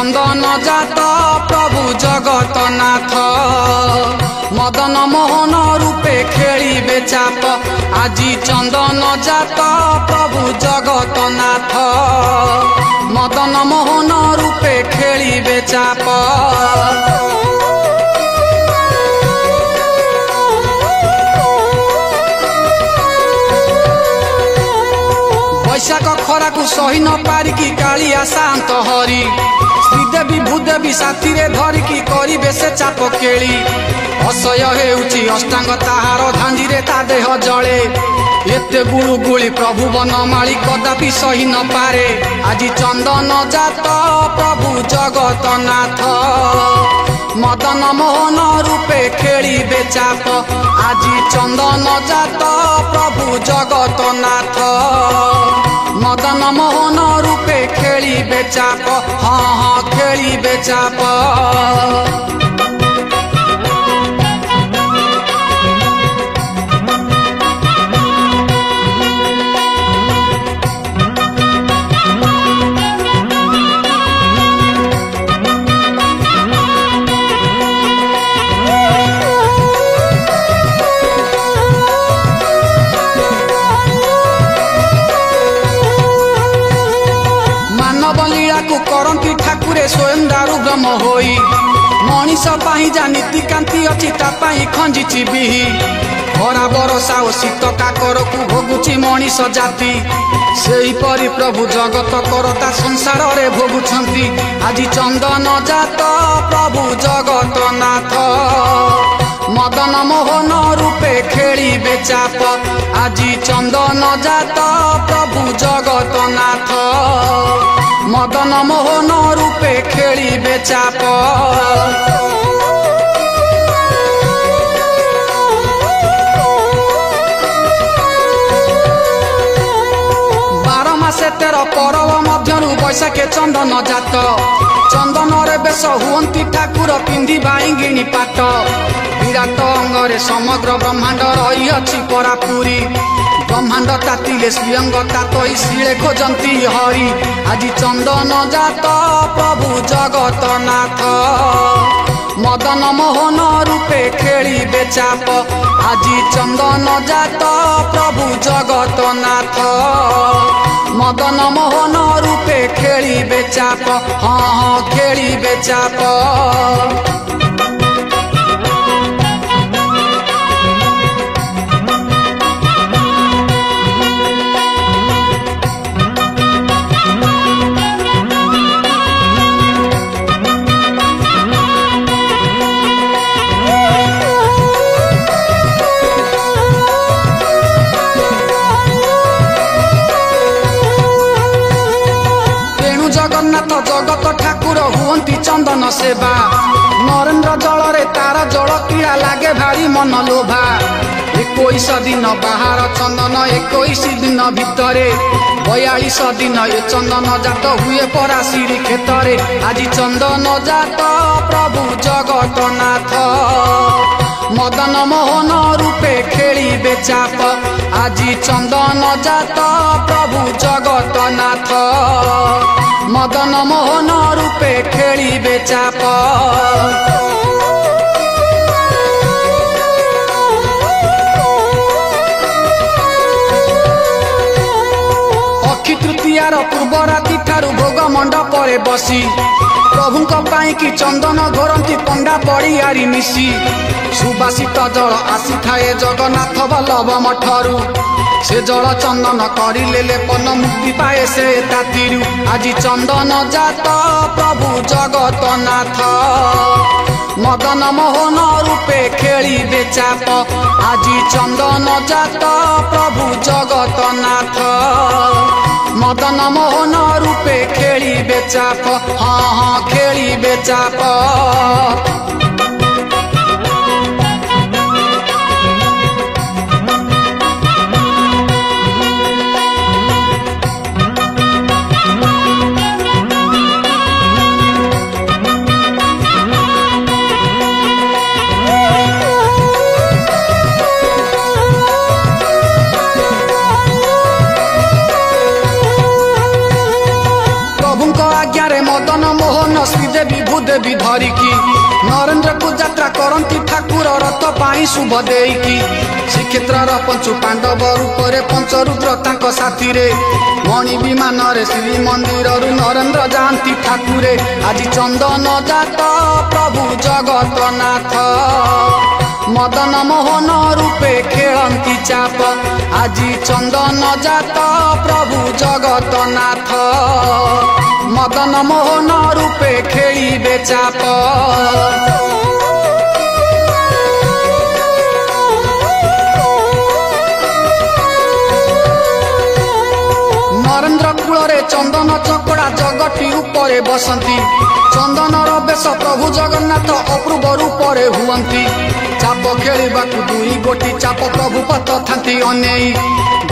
चंदन जात प्रभु जगतनाथ मदन मोहन रूपे खेलिबे चाप आजी चंदन जात प्रभु जगतनाथ मदन मोहन रूपे खेलिबे चाप। वैशाख खरा को सही न पारिकी कालिया शांत हरि श्रीदेवी भूदेवी साथी रे धरिकी करिबे से चाप केली असह्य हेउची अष्टांग ताहार धांजी रे ता देह जळे एते गुळु गुଳି प्रभु बनमाली कदापि सही न पारे आजी चंदन जात प्रभु जगतनाथ मदन मोहन रूपे खेलिबे चाप आजी चंदन जात प्रभु जगतनाथ मदन मोहन रूपे खेलिबे चाप। हाँ हाँ खेलिबे चाप। लीला को करंती ठाकुरे स्वयं दारु ब्रह्म होई मनीष पाई जा नीतिकांति अच्छी तापाई खंजिची बिही खरा बरसा और शीत काकर को भोगुची मनीष जाति सेही परी प्रभु जगत करता संसार रे भोगुछंती आजी चंदन जात प्रभु जगतनाथ मदन मोहन रूपे खेलिबे चाप आजी चंदन जात प्रभु जगतनाथ मदन मोहन रूपे खेलिबे चाप। मासे 13 परब मध्यरु बैशाखे चंदन जात चंदन रे बेश हुअंती ठाकुर पिंधि बाईगिणी पाट विराट अंगरे समग्र ब्रह्मांड रही अछि परापुरी ब्रह्मांड तातिले श्रीअंग तातई शिले खोजंती हरि आजी चंदन जात प्रभु जगतनाथ मदन मोहन रूपे खेलिबे चाप आजी चंदन जात प्रभु जगतनाथ मदन मोहन रूपे खेलिबे चाप। हाँ हाँ खेलिबे चाप। जगन्नाथ जगत ठाकुर हुअंती चंदन सेवा नरेन्द्र जल रे तार जल क्रीड़ा लागे भारी मन लोभा 21 दिन बाहर चंदन 21 दिन भितरे 42 दिन ए चंदन जात हुए परा सिरी क्षेत्रे आजी चंदन जात प्रभु जगतनाथ मदन मोहन रूपे खेलिबे चाप आजी चंदन जात प्रभु जगतनाथ मदन मोहन रूपे खेलिबे चाप। अक्षी तृतीयार पूर्व राति ठारू भोग मंडप रे बसी प्रभुंक पाई कि चंदन घोरंती पंडा पड़ियारी मिसी सुबासित जल आसी थाए जगन्नाथ बल्लभ मठरू से जल चंदन करिले लेपन मुक्ति पाए से तातिरु आजी चंदन जात प्रभु जगतनाथ मदन मोहन रूपे खेलिबे चाप आजी चंदन जात प्रभु जगतनाथ मदन मोहन रूपे खेलिबे चाप। हाँ हाँ खेलिबे चाप। ଶ୍ରୀଦେବୀ ଭୂଦେବୀ ଧରିକି ନରେନ୍ଦ୍ରକୁ ଯାତ୍ରା କରନ୍ତି ଠାକୁର ରଥ ପାଇଁ ଶୁଭ ଦେଇକି। ଶ୍ରୀକ୍ଷେତ୍ରର ପଞ୍ଚୁ ପାଣ୍ଡବ ରୂପରେ ପଞ୍ଚରୁଦ୍ର ତାଙ୍କ ସାଥିରେ ମଣି ବିମାନରେ ଶ୍ରୀମନ୍ଦିରରୁ ନରେନ୍ଦ୍ର ଯାଆନ୍ତି ଠାକୁରେ। ଆଜି ଚନ୍ଦନ ଜାତ ପ୍ରଭୁ ଜଗତନାଥ ମଦନ ମୋହନ ରୂପେ ଖେଳନ୍ତି ଚାପ। ଆଜି ଚନ୍ଦନ ଜାତ ପ୍ରଭୁ ଜଗତନାଥ ମଦନ ମୋହନ ରୂପେ ଖେଳିବେ ଚାପ। ନରେନ୍ଦ୍ର କୂଳରେ ଚନ୍ଦନ ଚକଡ଼ା ଜଗଟି ଉପରେ ବସନ୍ତି। ଚନ୍ଦନର ବେଶ ପ୍ରଭୁ ଜଗନ୍ନାଥ ଅପୂର୍ବ ରୂପରେ ହୁଅନ୍ତି। ଚାପ ଖେଳିବାକୁ ଦୁଇ ଗୋଟି ଚାପ ପ୍ରଭୁ ପତ ଥାନ୍ତି ଅନେଇ।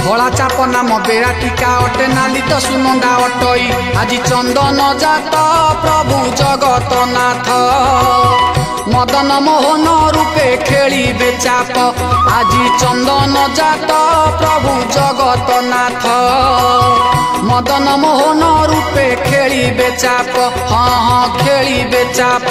ଧଳା ଚାପ ନାମ ବେରାଟିକା ଅଟେ ନାଲି ତ ସୁନନ୍ଦା ଅଟଇ। ଆଜି ଚନ୍ଦନ ଜାତ ପ୍ରଭୁ ଜଗତନାଥ ମଦନ ମୋହନ ରୂପେ ଖେଳିବେ ଚାପ। ଆଜି ଚନ୍ଦନ ଜାତ ପ୍ରଭୁ ଜଗତନାଥ ମଦନ ମୋହନ ରୂପେ ଖେଳିବେ ଚାପ। ହଁ ହଁ ଖେଳିବେ ଚାପ।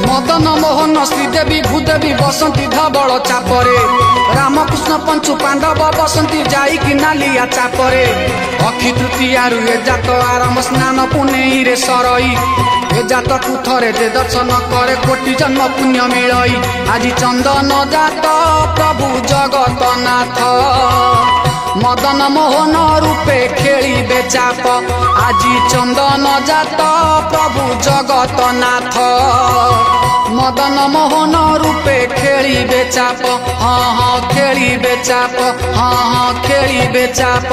ମଦନ ମୋହନ ଶ୍ରୀଦେବୀ ଭୂଦେବୀ ବସନ୍ତି ଧବଳ ଚାପରେ। ରାମକୃଷ୍ଣ ପଞ୍ଚୁ ପାଣ୍ଡବ ବସନ୍ତି ଯାଇକି ନାଲିଆ ଚାପରେ। ଅକ୍ଷି ତୃତୀୟାରୁ ଏ ଜାତ ଆରମ୍ଭ ସ୍ନାନ ପୁନେଇରେ ସରଇ। ଏ ଜାତକୁ ଥରେ ଯେ ଦର୍ଶନ କରେ କୋଟି ଜନ୍ମ ପୁଣ୍ୟ ମିଳଇ। ଆଜି ଚନ୍ଦନ ଜାତ ପ୍ରଭୁ ଜଗତନାଥ ମଦନ ମୋହନ ରୂପେ ଖେଳିବେ ଚାପ। ଆଜି ଚନ୍ଦନ ଜାତ ପ୍ରଭୁ ଜଗତନାଥ ମଦନ ମୋହନ ରୂପେ ଖେଳିବେ ଚାପ। ହଁ ହଁ ଖେଳିବେ ଚାପ। ହଁ ହଁ ଖେଳିବେ ଚାପ।